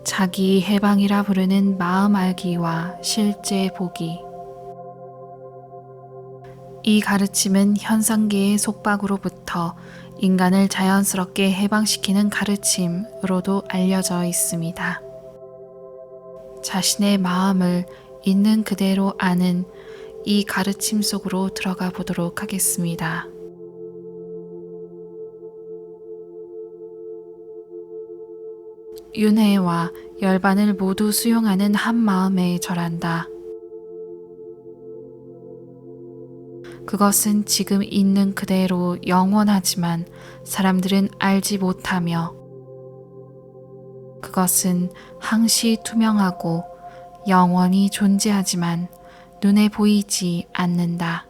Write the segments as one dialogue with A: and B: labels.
A: 자기 해방이라 부르는 마음 알기와 실제 보기. 이 가르침은 현상계의 속박으로부터 인간을 자연스럽게 해방시키는 가르침으로도 알려져 있습니다. 자신의 마음을 있는 그대로 아는 이 가르침 속으로 들어가 보도록 하겠습니다. 윤회와 열반을 모두 수용하는 한 마음에 절한다. 그것은 지금 있는 그대로 영원하지만 사람들은 알지 못하며, 그것은 항시 투명하고 영원히 존재하지만 눈에 보이지 않는다.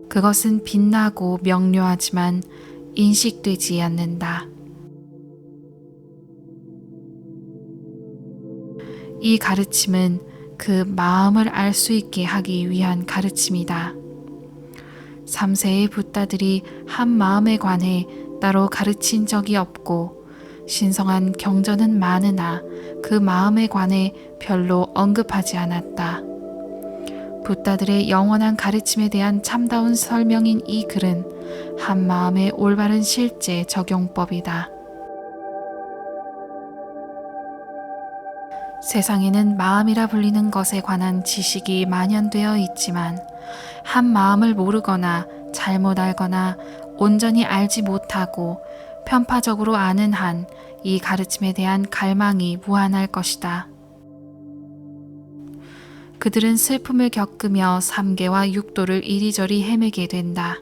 A: 그것은 빛나고 명료하지만 인식되지 않는다. 이 가르침은 그 마음을 알 수 있게 하기 위한 가르침이다. 3세의 붓다들이 한 마음에 관해 따로 가르친 적이 없고, 신성한 경전은 많으나 그 마음에 관해 별로 언급하지 않았다. 붓다들의 영원한 가르침에 대한 참다운 설명인 이 글은 한 마음의 올바른 실제 적용법이다. 세상에는 마음이라 불리는 것에 관한 지식이 만연되어 있지만, 한 마음을 모르거나 잘못 알거나 온전히 알지 못하고 편파적으로 아는 한 이 가르침에 대한 갈망이 무한할 것이다. 그들은 슬픔을 겪으며 삼계와 육도를 이리저리 헤매게 된다.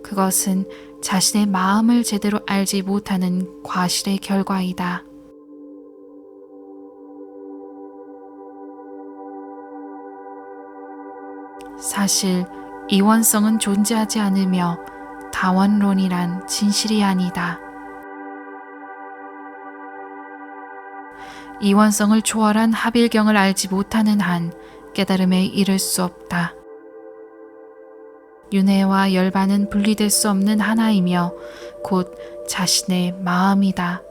A: 그것은 자신의 마음을 제대로 알지 못하는 과실의 결과이다. 사실 이원성은 존재하지 않으며 다원론이란 진실이 아니다. 이원성을 초월한 합일경을 알지 못하는 한 깨달음에 이를 수 없다. 윤회와 열반은 분리될 수 없는 하나이며 곧 자신의 마음이다.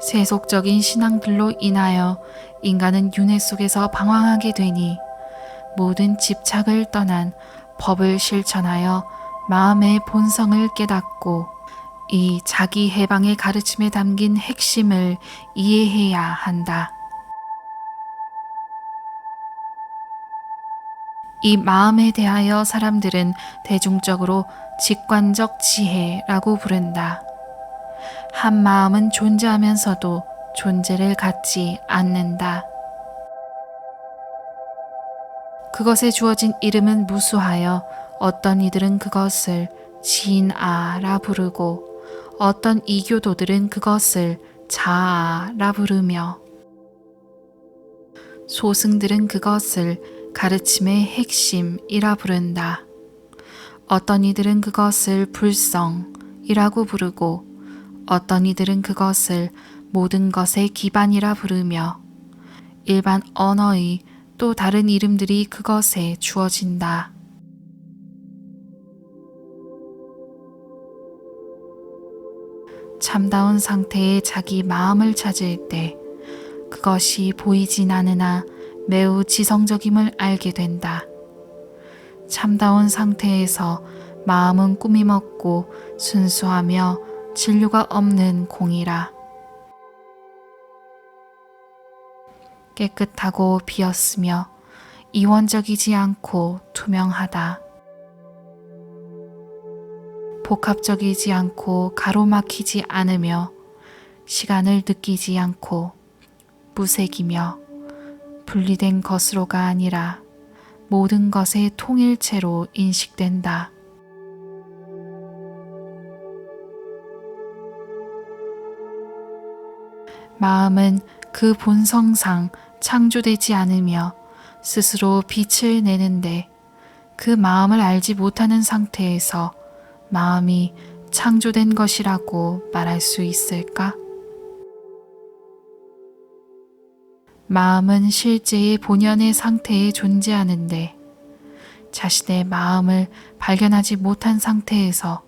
A: 세속적인 신앙들로 인하여 인간은 윤회 속에서 방황하게 되니, 모든 집착을 떠난 법을 실천하여 마음의 본성을 깨닫고 이 자기 해방의 가르침에 담긴 핵심을 이해해야 한다. 이 마음에 대하여 사람들은 대중적으로 직관적 지혜라고 부른다. 한 마음은 존재하면서도 존재를 갖지 않는다. 그것에 주어진 이름은 무수하여 어떤 이들은 그것을 진아라 부르고, 어떤 이교도들은 그것을 자아라 부르며, 소승들은 그것을 가르침의 핵심이라 부른다. 어떤 이들은 그것을 불성이라고 부르고, 어떤 이들은 그것을 모든 것의 기반이라 부르며, 일반 언어의 또 다른 이름들이 그것에 주어진다. 참다운 상태의 자기 마음을 찾을 때 그것이 보이진 않으나 매우 지성적임을 알게 된다. 참다운 상태에서 마음은 꾸밈 없고 순수하며 진료가 없는 공이라. 깨끗하고 비었으며 이원적이지 않고 투명하다. 복합적이지 않고 가로막히지 않으며 시간을 느끼지 않고 무색이며 분리된 것으로가 아니라 모든 것의 통일체로 인식된다. 마음은 그 본성상 창조되지 않으며 스스로 빛을 내는데, 그 마음을 알지 못하는 상태에서 마음이 창조된 것이라고 말할 수 있을까? 마음은 실제의 본연의 상태에 존재하는데, 자신의 마음을 발견하지 못한 상태에서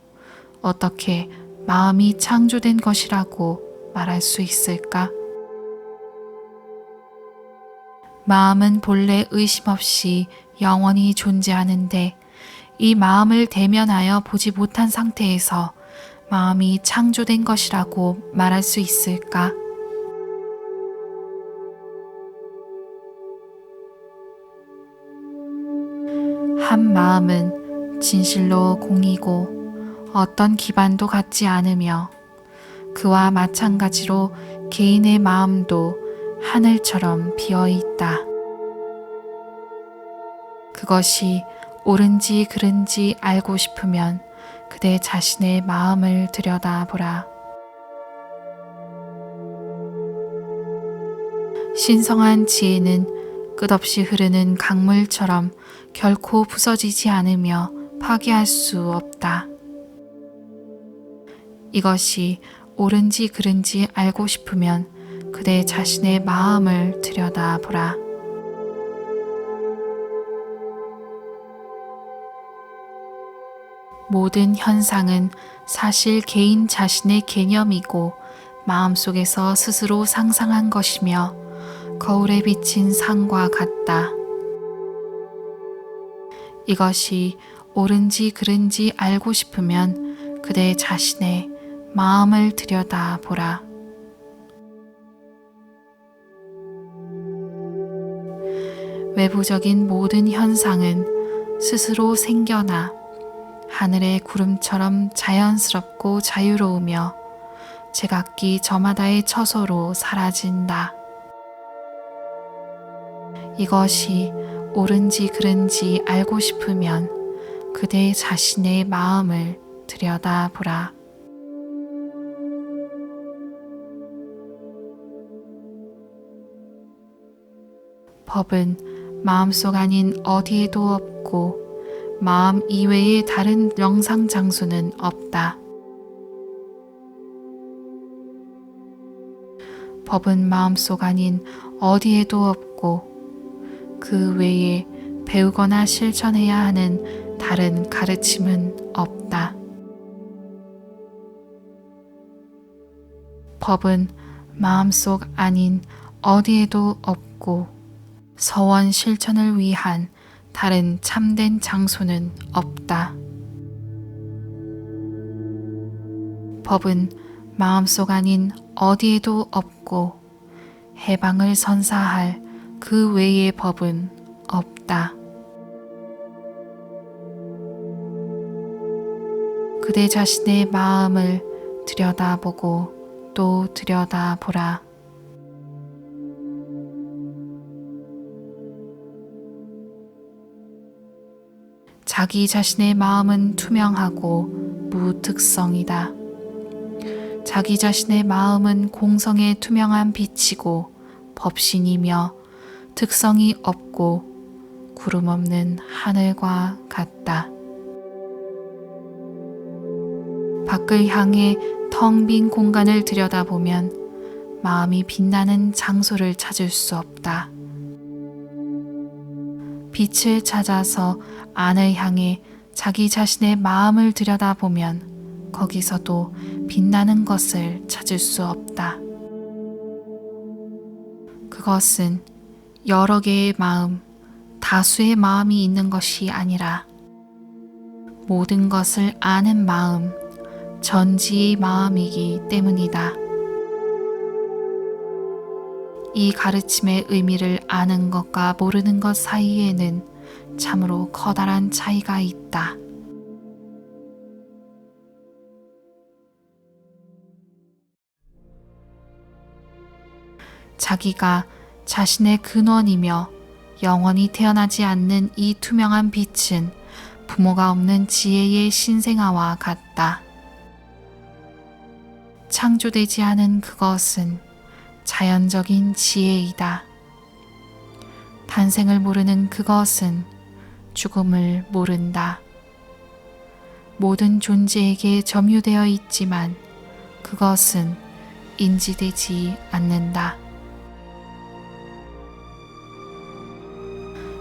A: 어떻게 마음이 창조된 것이라고 말할 수 있을까? 마음은 본래 의심 없이 영원히 존재하는데 이 마음을 대면하여 보지 못한 상태에서 마음이 창조된 것이라고 말할 수 있을까? 한 마음은 진실로 공이고 어떤 기반도 갖지 않으며 그와 마찬가지로 개인의 마음도 하늘처럼 비어 있다. 그것이 옳은지 그른지 알고 싶으면 그대 자신의 마음을 들여다보라. 신성한 지혜는 끝없이 흐르는 강물처럼 결코 부서지지 않으며 파괴할 수 없다. 이것이 옳은지 그른지 알고 싶으면 그대 자신의 마음을 들여다보라. 모든 현상은 사실 개인 자신의 개념이고 마음속에서 스스로 상상한 것이며 거울에 비친 상과 같다. 이것이 옳은지 그른지 알고 싶으면 그대 자신의 마음을 들여다보라. 외부적인 모든 현상은 스스로 생겨나 하늘의 구름처럼 자연스럽고 자유로우며 제각기 저마다의 처소로 사라진다. 이것이 옳은지 그른지 알고 싶으면 그대 자신의 마음을 들여다보라. 법은 마음속 아닌 어디에도 없고 마음 이외의 다른 영상 장소는 없다. 법은 마음속 아닌 어디에도 없고 그 외에 배우거나 실천해야 하는 다른 가르침은 없다. 법은 마음속 아닌 어디에도 없고 서원 실천을 위한 다른 참된 장소는 없다. 법은 마음속 아닌 어디에도 없고 해방을 선사할 그 외의 법은 없다. 그대 자신의 마음을 들여다보고 또 들여다보라. 자기 자신의 마음은 투명하고 무특성이다. 자기 자신의 마음은 공성의 투명한 빛이고 법신이며 특성이 없고 구름 없는 하늘과 같다. 밖을 향해 텅 빈 공간을 들여다보면 마음이 빛나는 장소를 찾을 수 없다. 빛을 찾아서 안을 향해 자기 자신의 마음을 들여다보면 거기서도 빛나는 것을 찾을 수 없다. 그것은 여러 개의 마음, 다수의 마음이 있는 것이 아니라 모든 것을 아는 마음, 전지의 마음이기 때문이다. 이 가르침의 의미를 아는 것과 모르는 것 사이에는 참으로 커다란 차이가 있다. 자기가 자신의 근원이며 영원히 태어나지 않는 이 투명한 빛은 부모가 없는 지혜의 신생아와 같다. 창조되지 않은 그것은 자연적인 지혜이다. 탄생을 모르는 그것은 죽음을 모른다. 모든 존재에게 점유되어 있지만 그것은 인지되지 않는다.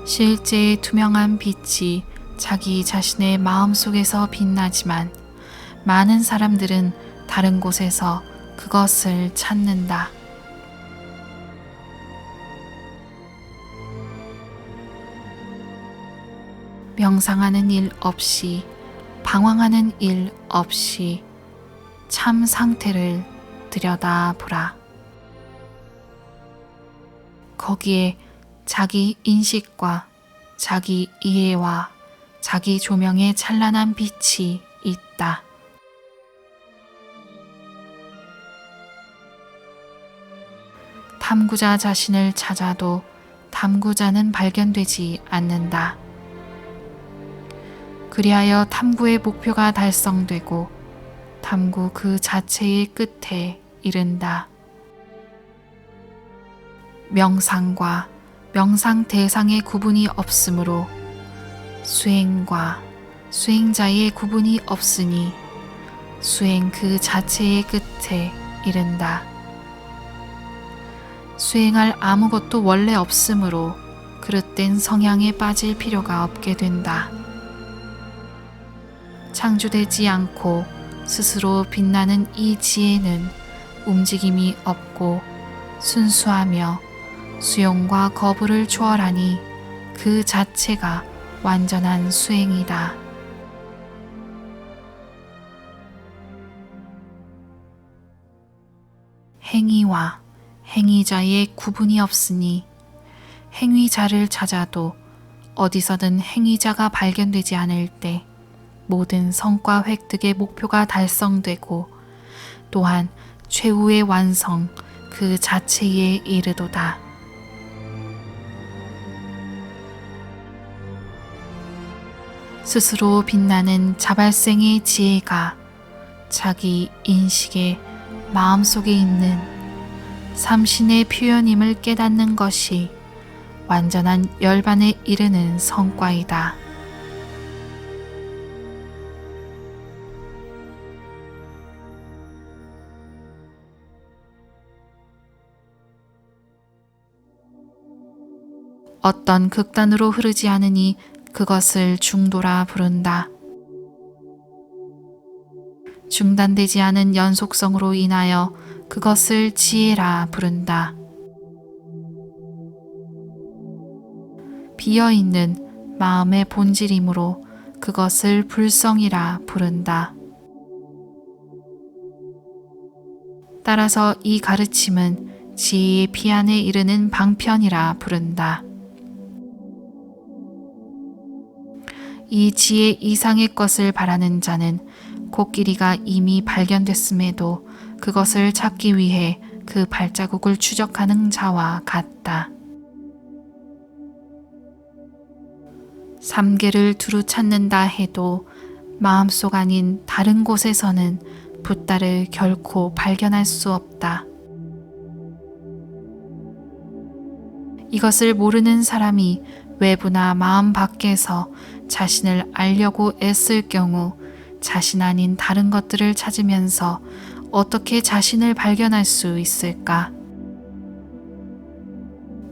A: 실제의 투명한 빛이 자기 자신의 마음속에서 빛나지만 많은 사람들은 다른 곳에서 그것을 찾는다. 명상하는 일 없이, 방황하는 일 없이 참 상태를 들여다보라. 거기에 자기 인식과 자기 이해와 자기 조명의 찬란한 빛이 있다. 탐구자 자신을 찾아도 탐구자는 발견되지 않는다. 그리하여 탐구의 목표가 달성되고 탐구 그 자체의 끝에 이른다. 명상과 명상 대상의 구분이 없으므로 수행과 수행자의 구분이 없으니 수행 그 자체의 끝에 이른다. 수행할 아무것도 원래 없으므로 그릇된 성향에 빠질 필요가 없게 된다. 창조되지 않고 스스로 빛나는 이 지혜는 움직임이 없고 순수하며 수용과 거부를 초월하니 그 자체가 완전한 수행이다. 행위와 행위자의 구분이 없으니 행위자를 찾아도 어디서든 행위자가 발견되지 않을 때 모든 성과 획득의 목표가 달성되고 또한 최후의 완성 그 자체에 이르도다. 스스로 빛나는 자발생의 지혜가 자기 인식의 마음속에 있는 삼신의 표현임을 깨닫는 것이 완전한 열반에 이르는 성과이다. 어떤 극단으로 흐르지 않으니 그것을 중도라 부른다. 중단되지 않은 연속성으로 인하여 그것을 지혜라 부른다. 비어있는 마음의 본질이므로 그것을 불성이라 부른다. 따라서 이 가르침은 지혜의 피안에 이르는 방편이라 부른다. 이 지혜 이상의 것을 바라는 자는 코끼리가 이미 발견됐음에도 그것을 찾기 위해 그 발자국을 추적하는 자와 같다. 삼계를 두루 찾는다 해도 마음속 아닌 다른 곳에서는 붓다를 결코 발견할 수 없다. 이것을 모르는 사람이 외부나 마음 밖에서 자신을 알려고 애쓸 경우 자신 아닌 다른 것들을 찾으면서 어떻게 자신을 발견할 수 있을까?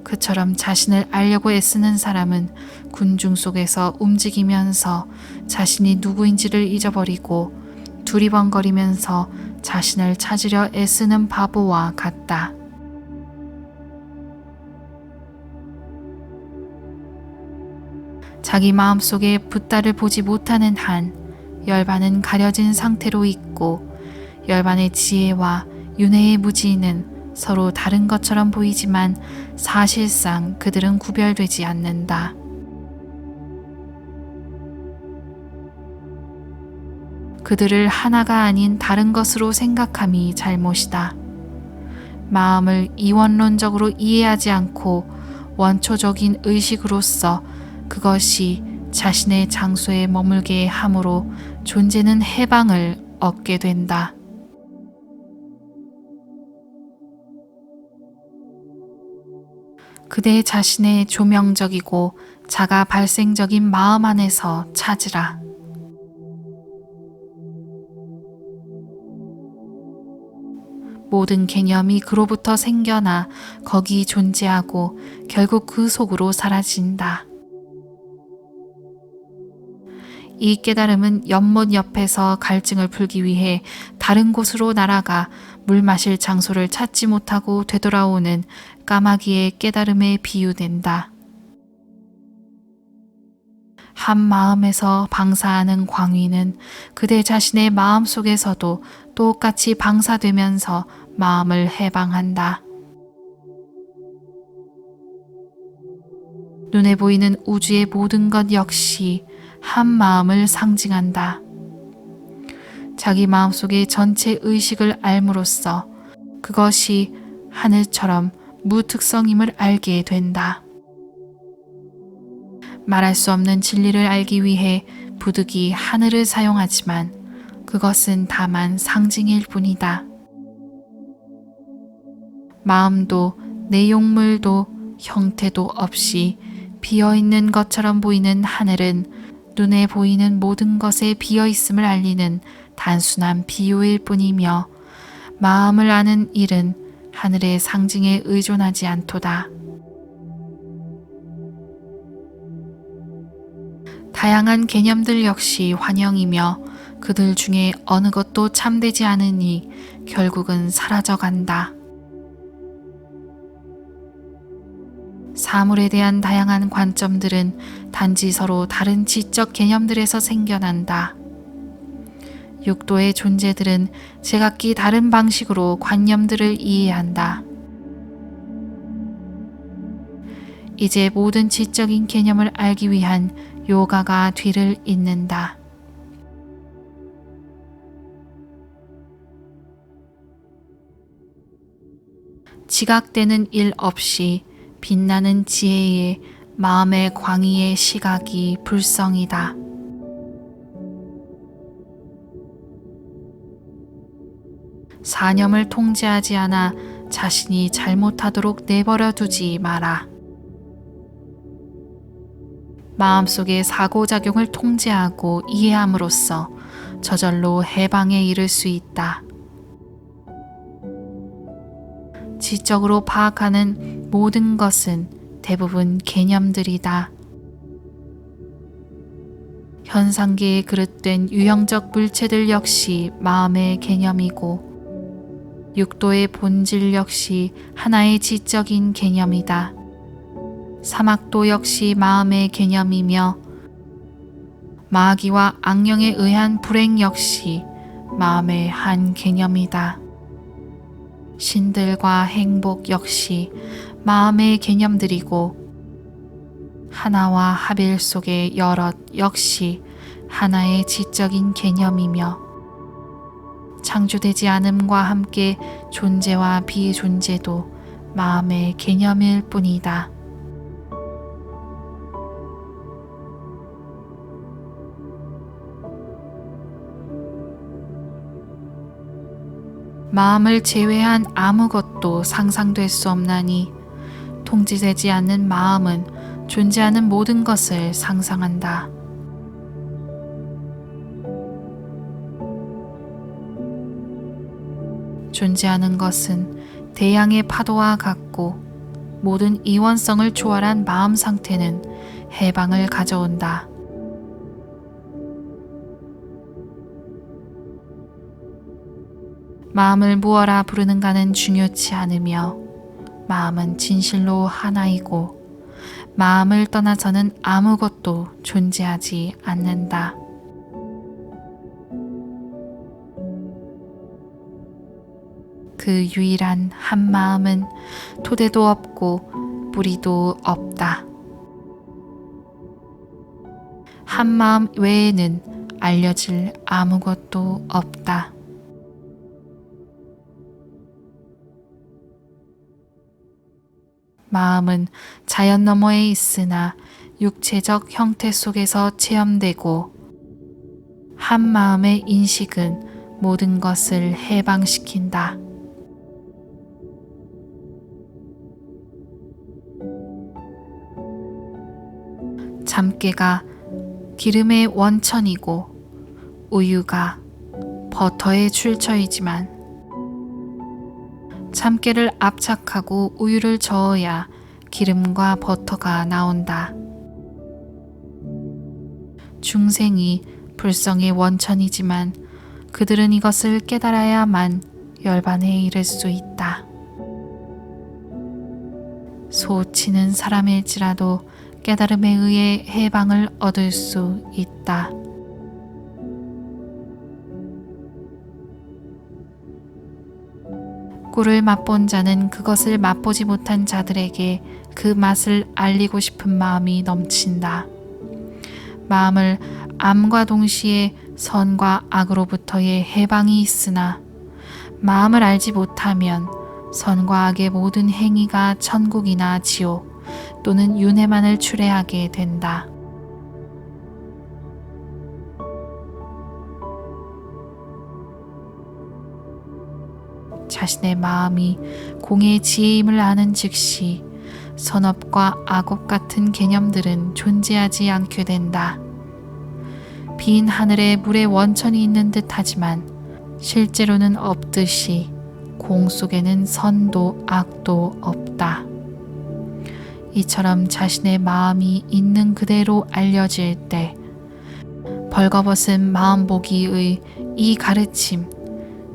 A: 그처럼 자신을 알려고 애쓰는 사람은 군중 속에서 움직이면서 자신이 누구인지를 잊어버리고 두리번거리면서 자신을 찾으려 애쓰는 바보와 같다. 자기 마음속에 붓다를 보지 못하는 한 열반은 가려진 상태로 있고 열반의 지혜와 윤회의 무지는 서로 다른 것처럼 보이지만 사실상 그들은 구별되지 않는다. 그들을 하나가 아닌 다른 것으로 생각함이 잘못이다. 마음을 이원론적으로 이해하지 않고 원초적인 의식으로서 그것이 자신의 장소에 머물게 함으로 존재는 해방을 얻게 된다. 그대 자신의 조명적이고 자가 발생적인 마음 안에서 찾으라. 모든 개념이 그로부터 생겨나 거기 존재하고 결국 그 속으로 사라진다. 이 깨달음은 연못 옆에서 갈증을 풀기 위해 다른 곳으로 날아가 물 마실 장소를 찾지 못하고 되돌아오는 까마귀의 깨달음에 비유된다. 한 마음에서 방사하는 광위는 그대 자신의 마음 속에서도 똑같이 방사되면서 마음을 해방한다. 눈에 보이는 우주의 모든 것 역시 한 마음을 상징한다. 자기 마음속의 전체 의식을 알므로써 그것이 하늘처럼 무특성임을 알게 된다. 말할 수 없는 진리를 알기 위해 부득이 하늘을 사용하지만 그것은 다만 상징일 뿐이다. 마음도 내용물도 형태도 없이 비어있는 것처럼 보이는 하늘은 눈에 보이는 모든 것에 비어있음을 알리는 단순한 비유일 뿐이며 마음을 아는 일은 하늘의 상징에 의존하지 않도다. 다양한 개념들 역시 환영이며 그들 중에 어느 것도 참되지 않으니 결국은 사라져간다. 사물에 대한 다양한 관점들은 단지 서로 다른 지적 개념들에서 생겨난다. 육도의 존재들은 제각기 다른 방식으로 관념들을 이해한다. 이제 모든 지적인 개념을 알기 위한 요가가 뒤를 잇는다. 지각되는 일 없이 빛나는 지혜의 마음의 광의의 시각이 불성이다. 사념을 통제하지 않아 자신이 잘못하도록 내버려 두지 마라. 마음속의 사고작용을 통제하고 이해함으로써 저절로 해방에 이를 수 있다. 지적으로 파악하는 모든 것은 대부분 개념들이다. 현상계에 그릇된 유형적 물체들 역시 마음의 개념이고 육도의 본질 역시 하나의 지적인 개념이다. 사막도 역시 마음의 개념이며 마귀와 악령에 의한 불행 역시 마음의 한 개념이다. 신들과 행복 역시 마음의 개념들이고 하나와 합일 속의 여럿 역시 하나의 지적인 개념이며 창조되지 않음과 함께 존재와 비존재도 마음의 개념일 뿐이다. 마음을 제외한 아무것도 상상될 수 없나니 통제되지 않는 마음은 존재하는 모든 것을 상상한다. 존재하는 것은 대양의 파도와 같고 모든 이원성을 초월한 마음 상태는 해방을 가져온다. 마음을 무어라 부르는가는 중요치 않으며 마음은 진실로 하나이고 마음을 떠나서는 아무것도 존재하지 않는다. 그 유일한 한 마음은 토대도 없고 뿌리도 없다. 한 마음 외에는 알려질 아무것도 없다. 마음은 자연 너머에 있으나 육체적 형태 속에서 체험되고 한 마음의 인식은 모든 것을 해방시킨다. 참깨가 기름의 원천이고 우유가 버터의 출처이지만 참깨를 압착하고 우유를 저어야 기름과 버터가 나온다. 중생이 불성의 원천이지만 그들은 이것을 깨달아야만 열반에 이를 수 있다. 소치는 사람일지라도 깨달음에 의해 해방을 얻을 수 있다. 꿀을 맛본 자는 그것을 맛보지 못한 자들에게 그 맛을 알리고 싶은 마음이 넘친다. 마음을 암과 동시에 선과 악으로부터의 해방이 있으나 마음을 알지 못하면 선과 악의 모든 행위가 천국이나 지옥 또는 윤회만을 추례하게 된다. 자신의 마음이 공의 지혜임을 아는 즉시 선업과 악업 같은 개념들은 존재하지 않게 된다. 빈 하늘에 물의 원천이 있는 듯 하지만 실제로는 없듯이 공 속에는 선도 악도 없다. 이처럼 자신의 마음이 있는 그대로 알려질 때 벌거벗은 마음보기의 이 가르침,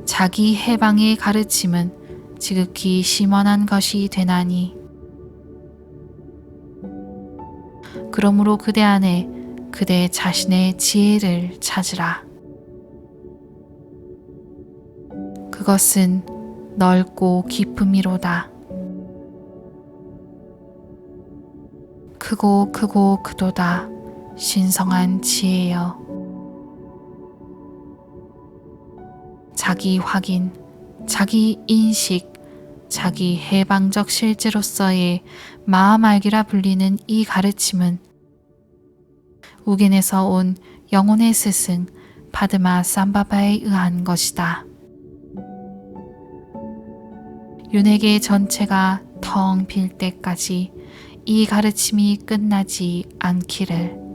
A: 자기 해방의 가르침은 지극히 심원한 것이 되나니 그러므로 그대 안에 그대 자신의 지혜를 찾으라. 그것은 넓고 깊음이로다. 크고 크고 크도다 신성한 지혜여. 자기 확인, 자기 인식, 자기 해방적 실제로서의 마음 알기라 불리는 이 가르침은 우겐에서 온 영혼의 스승 파드마 삼바바에 의한 것이다. 윤회계 전체가 텅 빌 때까지 이 가르침이 끝나지 않기를.